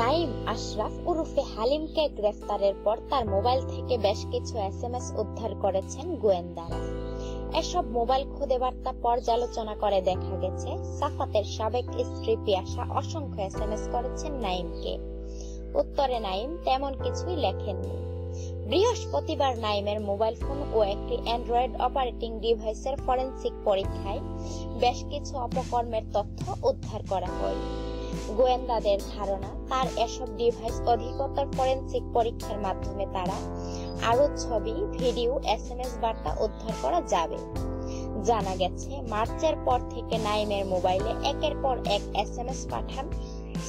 নাঈম আশরাফ ওরফে হালিমকে গ্রেফতারের পর তার মোবাইল থেকে বেশ কিছু এসএমএস উদ্ধার করেছেন গোয়েন্দারা। এসব মোবাইল খুদে বার্তা পর্যালোচনা করে দেখা গেছে সাফাতের সাবেক স্ত্রী পিয়াসা অসংখ্য এসএমএস করেছেন নাঈমকে। উত্তরে নাঈম তেমন কিছুই লেখেননি। বৃহস্পতিবার নাঈমের মোবাইল ফোন ও একটি অ্যান্ড্রয়েড অপারেটিং ডিভাইসের ফরেনসিক পরীক্ষায় বেশ কিছু অপকর্মের তথ্য উদ্ধার করা হয়। গোয়েন্দাদের ধারণা, তার এসব ডিভাইস অধিকতর ফরেনসিক পরীক্ষার মাধ্যমে তারা আরো ছবি, ভিডিও, এসএমএস বার্তা উদ্ধার করা যাবে। জানা গেছে, মার্চের পর থেকে নাঈমের মোবাইলে একের পর এক এসএমএস পাঠান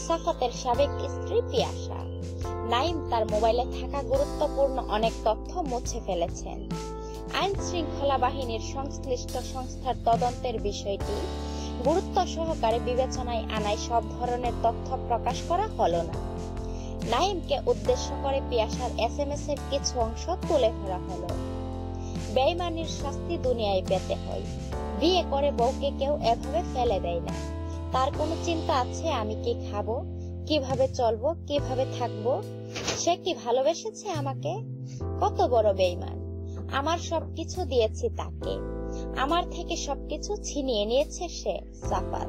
সাফাতের সাবেক স্ত্রী পিয়াসা। নাঈম তার মোবাইলে থাকা গুরুত্বপূর্ণ অনেক তথ্য মুছে ফেলেছেন। আইন শৃঙ্খলা বাহিনীর সংশ্লিষ্ট সংস্থার তদন্তের বিষয়টি গুরুত্ব সহকারে বিবেচনায় আনায় সব ধরনের তথ্য প্রকাশ করা হলো না। নাঈমকে উদ্দেশ্য করে পিয়াসার এসএমএস এর কিছু অংশ তুলে ধরা হলো। বেঈমানির শাস্তি দুনিয়ায় পেতে হয়। বিয়ে করে বউকে কেউ এভাবে ফেলে দেয় না। তার কোনো চিন্তা আছে আমি কি খাবো, কিভাবে চলবো, কিভাবে থাকবো? সে কি ভালোবেসেছে আমাকে? কত বড় বেঈমান! আমার সবকিছু দিয়েছি তাকে, আমার থেকে সবকিছু ছিনিয়ে নিয়েছে সে। সাফাত,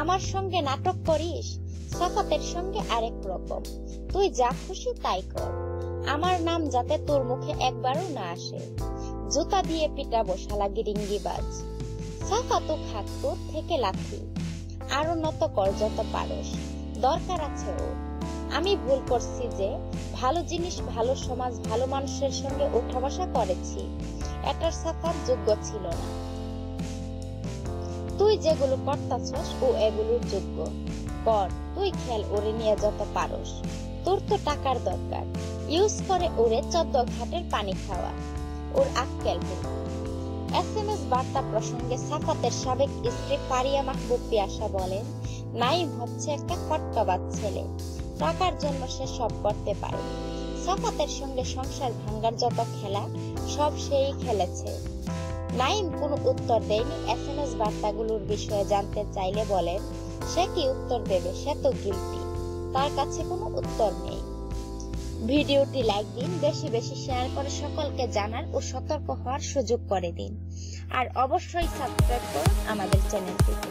আমার সঙ্গে নাটক করিস? সাফাতের সঙ্গে আরেক রকম। তুই যা খুশি তাই কর, আমার নাম যাতে তোর মুখে একবারও না আসে। জুতা দিয়ে পিটাবো শালা গিরিঙ্গিবাজ। সাফাতও খাক তোর থেকে লাথি। আরো নত কর যত পারস, দরকার আছে ওর। আমি ভুল করছি যে ভালো জিনিস, ভালো সমাজ, ভালো মানুষের সঙ্গে উঠা বসা করেছি। এটার সাফাত যোগ্য ছিল না। তুই যেগুলো করতাছস ও এগুলোর যোগ্য। কর, তুই খেল ওরে নিয়ে যত পারস। তোর তো টাকার দরকার, ইউজ করে ওরে 14 ঘাটের পানি খাওয়া। ওর আক্কেল নেই। এসএমএস বার্তা প্রসঙ্গে সাফাতের সাবেক স্ত্রী ফারিয়া মাহবুব পিয়াসা বলেন, নাঈম হচ্ছে একটা ফটকাবাজ ছেলে। টাকার জন্য সে সব করতে পারে। সাফাতের সঙ্গে সংসার ভাঙ্গার যত খেলা সব সেই খেলেছে। নাঈম কোনো উত্তর দেয়নি। এসএমএস বার্তাগুলোর বিষয়ে জানতে চাইলে বলেন, সে কি উত্তর দেবে? সে তো গিলটি, তার কাছে কোনো উত্তর নেই। ভিডিওটি লাইক দিন, বেশি বেশি শেয়ার করে সকলকে জানার ও সতর্ক হওয়ার সুযোগ করে দিন। আর অবশ্যই সাবস্ক্রাইব করুন আমাদের চ্যানেলটিকে।